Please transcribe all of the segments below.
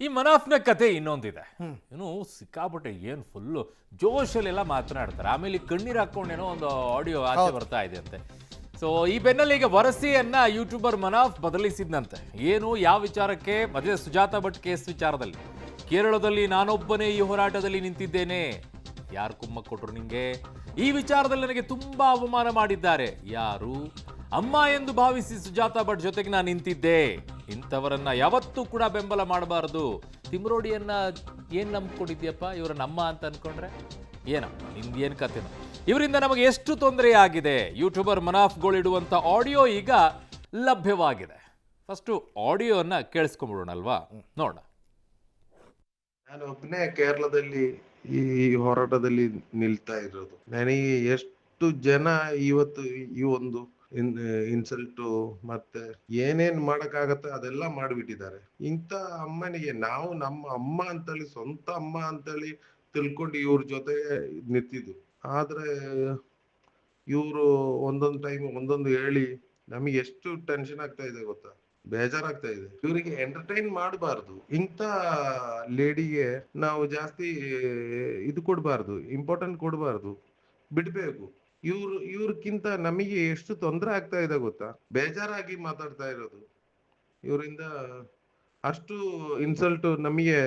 ಈ ಮನಾಫ್ನ ಕತೆ ಇನ್ನೊಂದಿದೆ. ಇನ್ನು ಸಿಕ್ಕಾಪಟ್ಟೆ ಏನು ಫುಲ್ಲು ಜೋಶಲ್ಲೆಲ್ಲ ಮಾತನಾಡ್ತಾರೆ. ಆಮೇಲೆ ಈ ಕಣ್ಣೀರು ಹಾಕೊಂಡೇನೋ ಒಂದು ಆಡಿಯೋ ಆಚೆ ಬರ್ತಾ ಇದೆ ಅಂತೆ. ಸೊ ಈ ಬೆನ್ನಲ್ಲಿ ಈಗ ವರಸೆಯನ್ನ ಯೂಟ್ಯೂಬರ್ ಮನಾಫ್ ಬದಲಿಸಿದ್ನಂತೆ. ಏನು ಯಾವ ವಿಚಾರಕ್ಕೆ? ಮದುವೆ ಸುಜಾತಾ ಭಟ್ ಕೇಸ್ ವಿಚಾರದಲ್ಲಿ. ಕೇರಳದಲ್ಲಿ ನಾನೊಬ್ಬನೇ ಈ ಹೋರಾಟದಲ್ಲಿ ನಿಂತಿದ್ದೇನೆ. ಯಾರು ಕುಮ್ಮಕ್ ಕೊಟ್ರು ನಿಂಗೆ? ಈ ವಿಚಾರದಲ್ಲಿ ನನಗೆ ತುಂಬಾ ಅವಮಾನ ಮಾಡಿದ್ದಾರೆ. ಯಾರು? ಅಮ್ಮ ಎಂದು ಭಾವಿಸಿ ಸುಜಾತಾ ಭಟ್ ಜೊತೆಗೆ ನಾನು ನಿಂತಿದ್ದೆ. ಇಂಥವರನ್ನ ಯಾವತ್ತೂ ಕೂಡ ಬೆಂಬಲ ಮಾಡಬಾರದು. ತಿಮ್ರೋಡಿಯನ್ನ ಏನ್ ನಂಬ್ಕೊಂಡಿದ್ಯಪ್ಪ? ಇವರ ನಮ್ಮ ಅಂತ ಅನ್ಕೊಂಡ್ರೆ ಏನಪ್ಪ ನಿಮ್ಗೆ ಏನ್ ಕತೆನೋ? ಇವರಿಂದ ನಮಗೆ ಎಷ್ಟು ತೊಂದರೆ ಆಗಿದೆ. ಯೂಟ್ಯೂಬರ್ ಮನಾಫ್ಗಳಿಡುವಂತ ಆಡಿಯೋ ಈಗ ಲಭ್ಯವಾಗಿದೆ. ಫಸ್ಟ್ ಆಡಿಯೋನ ಕೇಳಿಸ್ಕೊಂಡ್ಬಿಡೋಣಲ್ವಾ? ನೋಡೋಣ. ನಾನು ಒಬ್ಬನೇ ಕೇರಳದಲ್ಲಿ ಈ ಹೋರಾಟದಲ್ಲಿ ನಿಲ್ತಾ ಇರೋದು. ನನಗೆ ಎಷ್ಟು ಜನ ಇವತ್ತು ಈ ಒಂದು ಇನ್ಸಲ್ಟು ಮತ್ತೆ ಏನೇನ್ ಮಾಡಕ್ಕಾಗತ್ತೆ ಅದೆಲ್ಲ ಮಾಡ್ಬಿಟ್ಟಿದ್ದಾರೆ. ಇಂಥ ಅಮ್ಮನಿಗೆ ನಾವು ನಮ್ಮ ಅಮ್ಮ ಅಂತೇಳಿ, ಸ್ವಂತ ಅಮ್ಮ ಅಂತೇಳಿ ತಿಳ್ಕೊಂಡು ಇವ್ರ ಜೊತೆ ನಿಂತಿದ್ದು. ಆದ್ರೆ ಇವರು ಒಂದೊಂದು ಟೈಮ್ ಒಂದೊಂದು ಹೇಳಿ ನಮಗೆ ಎಷ್ಟು ಟೆನ್ಷನ್ ಆಗ್ತಾ ಇದೆ ಗೊತ್ತಾ? ಬೇಜಾರಾಗ್ತಾ ಇದೆ. ಇವರಿಗೆ ಎಂಟರ್ಟೈನ್ ಮಾಡಬಾರ್ದು. ಇಂಥ ಲೇಡಿಗೆ ನಾವು ಜಾಸ್ತಿ ಇದು ಕೊಡಬಾರ್ದು, ಇಂಪಾರ್ಟೆಂಟ್ ಕೊಡಬಾರ್ದು, ಬಿಡ್ಬೇಕು. ಇವ್ರಕ್ಕಿಂತ ನಮಗೆ ಎಷ್ಟು ತೊಂದರೆ ಆಗ್ತಾ ಇದೆ ಗೊತ್ತಾ? ಬೇಜಾರಾಗಿ ಮಾತಾಡ್ತಾ ಇರೋದು. ಇವರಿಂದ ಅಷ್ಟು ಇನ್ಸಲ್ಟ್ ನಮಗೆ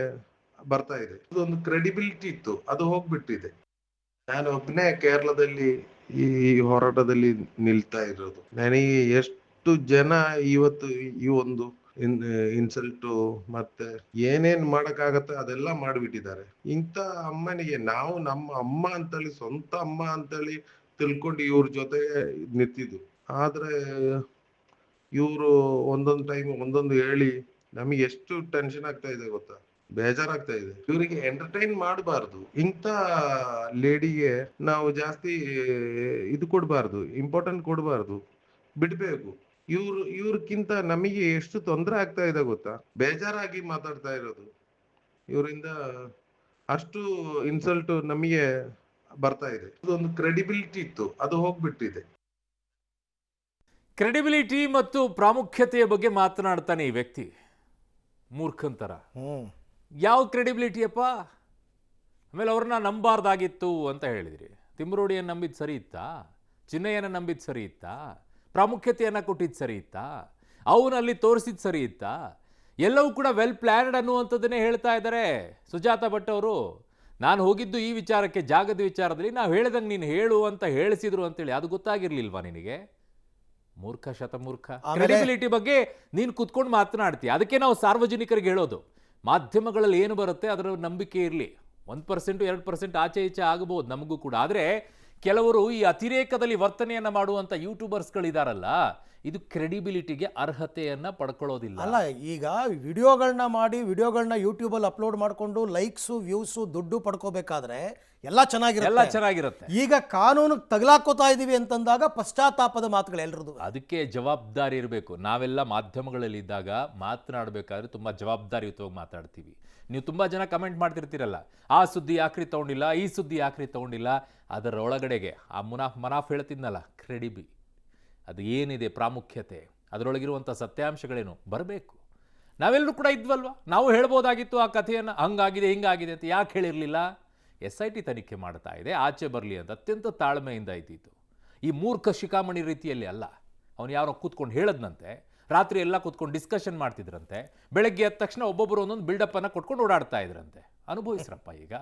ಬರ್ತಾ ಇದೆ. ಇದೊಂದು ಕ್ರೆಡಿಬಿಲಿಟಿ ಇತ್ತು, ಅದು ಹೋಗ್ಬಿಟ್ಟಿದೆ. ನಾನು ಒಬ್ಬನೇ ಕೇರಳದಲ್ಲಿ ಈ ಹೋರಾಟದಲ್ಲಿ ನಿಲ್ತಾ ಇರೋದು. ನನಗೆ ಎಷ್ಟು ಜನ ಇವತ್ತು ಈ ಒಂದು ಇನ್ಸಲ್ಟು ಮತ್ತೆ ಏನೇನ್ ಮಾಡಕ್ಕಾಗತ್ತೆ ಅದೆಲ್ಲ ಮಾಡ್ಬಿಟ್ಟಿದ್ದಾರೆ. ಇಂಥ ಅಮ್ಮನಿಗೆ ನಾವು ನಮ್ಮ ಅಮ್ಮ ಅಂತೇಳಿ, ಸ್ವಂತ ಅಮ್ಮ ಅಂತೇಳಿ ತಿಳ್ಕೊಂಡು ಇವ್ರ ಜೊತೆ ನಿಂತಿದ್ದು. ಆದ್ರೆ ಇವರು ಒಂದೊಂದು ಟೈಮ್ ಒಂದೊಂದು ಹೇಳಿ ನಮಗೆ ಎಷ್ಟು ಟೆನ್ಷನ್ ಆಗ್ತಾ ಇದೆ ಗೊತ್ತಾ? ಬೇಜಾರಾಗ್ತಾ ಇದೆ. ಇವರಿಗೆ ಎಂಟರ್ಟೈನ್ ಮಾಡಬಾರ್ದು. ಇಂಥ ಲೇಡಿಗೆ ನಾವು ಜಾಸ್ತಿ ಇದು ಕೊಡಬಾರ್ದು, ಇಂಪಾರ್ಟೆಂಟ್ ಕೊಡಬಾರ್ದು, ಬಿಡ್ಬೇಕು. ಇವ್ರಕ್ಕಿಂತ ನಮಗೆ ಎಷ್ಟು ತೊಂದರೆ ಆಗ್ತಾ ಇದೆ ಗೊತ್ತಾ? ಬೇಜಾರಾಗಿ ಮಾತಾಡ್ತಾ ಇರೋದು. ಇವರಿಂದ ಅಷ್ಟು ಇನ್ಸಲ್ಟ್ ನಮಗೆ ಬರ್ತಾ ಇದೆ. ಇದೊಂದು ಕ್ರೆಡಿಬಿಲಿಟಿ ಇತ್ತು, ಅದು ಹೋಗ್ಬಿಟ್ಟಿದೆ. ಕ್ರೆಡಿಬಿಲಿಟಿ ಮತ್ತು ಪ್ರಾಮುಖ್ಯತೆಯ ಬಗ್ಗೆ ಮಾತನಾಡ್ತಾನೆ ಈ ವ್ಯಕ್ತಿ. ಮೂರ್ಖಂತರ. ಯಾವ ಕ್ರೆಡಿಬಿಲಿಟಿಯಪ್ಪ? ಆಮೇಲೆ ಅವ್ರನ್ನ ನಂಬಾರ್ದಾಗಿತ್ತು ಅಂತ ಹೇಳಿದ್ರಿ. ತಿಮ್ರೋಡಿಯನ್ನು ನಂಬಿದ್ದು ಸರಿ ಇತ್ತಾ? ಚಿನ್ನಯ್ಯನ ನಂಬಿದ್ದು ಸರಿ ಇತ್ತಾ? ಪ್ರಾಮುಖ್ಯತೆಯನ್ನು ಕೊಟ್ಟಿದ್ದು ಸರಿ ಇತ್ತಾ? ಅವನಲ್ಲಿ ತೋರಿಸಿದ್ದು ಸರಿ ಇತ್ತಾ? ಎಲ್ಲವೂ ಕೂಡ ವೆಲ್ ಪ್ಲ್ಯಾನ್ಡ್ ಅನ್ನುವಂಥದ್ದನ್ನೇ ಹೇಳ್ತಾ ಇದ್ದಾರೆ ಸುಜಾತಾ ಭಟ್ ಅವರು. ನಾನು ಹೋಗಿದ್ದು ಈ ವಿಚಾರಕ್ಕೆ, ಜಾಗದ ವಿಚಾರದಲ್ಲಿ. ನಾವು ಹೇಳ್ದಂಗೆ ನೀನು ಹೇಳು ಅಂತ ಹೇಳಿಸಿದ್ರು ಅಂತೇಳಿ. ಅದು ಗೊತ್ತಾಗಿರ್ಲಿಲ್ವಾ ನಿನಗೆ? ಮೂರ್ಖ, ಶತಮೂರ್ಖ. ಕ್ರೆಡಿಬಿಲಿಟಿ ಬಗ್ಗೆ ನೀನು ಕುತ್ಕೊಂಡು ಮಾತನಾಡ್ತೀಯ. ಅದಕ್ಕೆ ನಾವು ಸಾರ್ವಜನಿಕರಿಗೆ ಹೇಳೋದು, ಮಾಧ್ಯಮಗಳಲ್ಲಿ ಏನು ಬರುತ್ತೆ ಅದರ ನಂಬಿಕೆ ಇರಲಿ. 1% 2% ಆಚೆ ಈಚೆ ಆಗಬಹುದು ನಮಗೂ ಕೂಡ. ಆದರೆ ಕೆಲವರು ಈ ಅತಿರೇಕದಲ್ಲಿ ವರ್ತನೆಯನ್ನು ಮಾಡುವಂಥ ಯೂಟ್ಯೂಬರ್ಸ್ಗಳಿದಾರಲ್ಲ, ಇದು ಕ್ರೆಡಿಬಿಲಿಟಿಗೆ ಅರ್ಹತೆಯನ್ನು ಪಡ್ಕೊಳ್ಳೋದಿಲ್ಲ. ಅಲ್ಲ, ಈಗ ವಿಡಿಯೋಗಳನ್ನ ಮಾಡಿ ವಿಡಿಯೋಗಳನ್ನ ಯೂಟ್ಯೂಬಲ್ಲಿ ಅಪ್ಲೋಡ್ ಮಾಡಿಕೊಂಡು ಲೈಕ್ಸು ವ್ಯೂಸು ದುಡ್ಡು ಪಡ್ಕೋಬೇಕಾದ್ರೆ ಎಲ್ಲ ಚೆನ್ನಾಗಿರುತ್ತೆ. ಈಗ ಕಾನೂನು ತಗಲಾಕೋತಾ ಇದೀವಿ ಅಂತಂದಾಗ ಪಶ್ಚಾತ್ತಾಪದ ಮಾತುಗಳು ಎಲ್ರದು. ಅದಕ್ಕೆ ಜವಾಬ್ದಾರಿ ಇರಬೇಕು. ನಾವೆಲ್ಲ ಮಾಧ್ಯಮಗಳಲ್ಲಿ ಇದ್ದಾಗ ಮಾತನಾಡಬೇಕಾದ್ರೆ ತುಂಬ ಜವಾಬ್ದಾರಿಯುತವಾಗಿ ಮಾತಾಡ್ತೀವಿ. ನೀವು ತುಂಬ ಜನ ಕಮೆಂಟ್ ಮಾಡ್ತಿರ್ತೀರಲ್ಲ, ಆ ಸುದ್ದಿ ಯಾಕ್ರಿ ತಗೊಂಡಿಲ್ಲ, ಈ ಸುದ್ದಿ ಯಾಕ್ರಿ ತಗೊಂಡಿಲ್ಲ. ಅದರೊಳಗಡೆಗೆ ಆ ಮನಾಫ್ ಹೇಳ್ತಿದ್ನಲ್ಲ, ಅದು ಏನಿದೆ ಪ್ರಾಮುಖ್ಯತೆ, ಅದರೊಳಗಿರುವಂಥ ಸತ್ಯಾಂಶಗಳೇನು ಬರಬೇಕು. ನಾವೆಲ್ಲರೂ ಕೂಡ ಇದ್ವಲ್ವ, ನಾವು ಹೇಳ್ಬೋದಾಗಿತ್ತು ಆ ಕಥೆಯನ್ನು. ಹಂಗಾಗಿದೆ ಹಿಂಗಾಗಿದೆ ಅಂತ ಯಾಕೆ ಹೇಳಿರಲಿಲ್ಲ? SIT ತನಿಖೆ ಮಾಡ್ತಾ ಇದೆ, ಆಚೆ ಬರಲಿ ಅಂತ ಅತ್ಯಂತ ತಾಳ್ಮೆಯಿಂದ ಇದ್ದಿತ್ತು. ಈ ಮೂರ್ಖ ಶಿಖಾಮಣಿ ರೀತಿಯಲ್ಲಿ ಅಲ್ಲ. ಅವನು ಯಾರೋ ಕೂತ್ಕೊಂಡು ಹೇಳದ್ನಂತೆ, ರಾತ್ರಿ ಎಲ್ಲ ಕೂತ್ಕೊಂಡು ಡಿಸ್ಕಷನ್ ಮಾಡ್ತಿದ್ರಂತೆ, ಬೆಳಗ್ಗೆ ಎದ್ದ ತಕ್ಷಣ ಒಬ್ಬೊಬ್ಬರು ಒಂದೊಂದು ಬಿಲ್ಡಪ್ಪನ್ನು ಕೊಟ್ಕೊಂಡು ಓಡಾಡ್ತಾ ಇದ್ರಂತೆ. ಅನುಭವಿಸ್ರಪ್ಪ, ಈಗ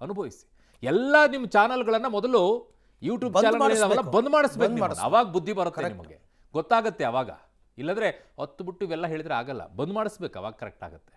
ಅನುಭವಿಸಿ. ಎಲ್ಲ ನಿಮ್ಮ ಚಾನಲ್ಗಳನ್ನು ಮೊದಲು ಯೂಟ್ಯೂಬ್ ಚಾನಲ್ ಬಂದ್ ಮಾಡಿಸ್ಬೇಕು. ಅವಾಗ ಬುದ್ಧಿ ಬರುತ್ತೆ ನಿಮಗೆ, ಗೊತ್ತಾಗತ್ತೆ ಅವಾಗ. ಇಲ್ಲದ್ರೆ ಹೊತ್ತು ಬಿಟ್ಟು ಇವೆಲ್ಲ ಹೇಳಿದ್ರೆ ಆಗಲ್ಲ. ಬಂದ್ ಮಾಡಿಸ್ಬೇಕು, ಅವಾಗ ಕರೆಕ್ಟ್ ಆಗುತ್ತೆ.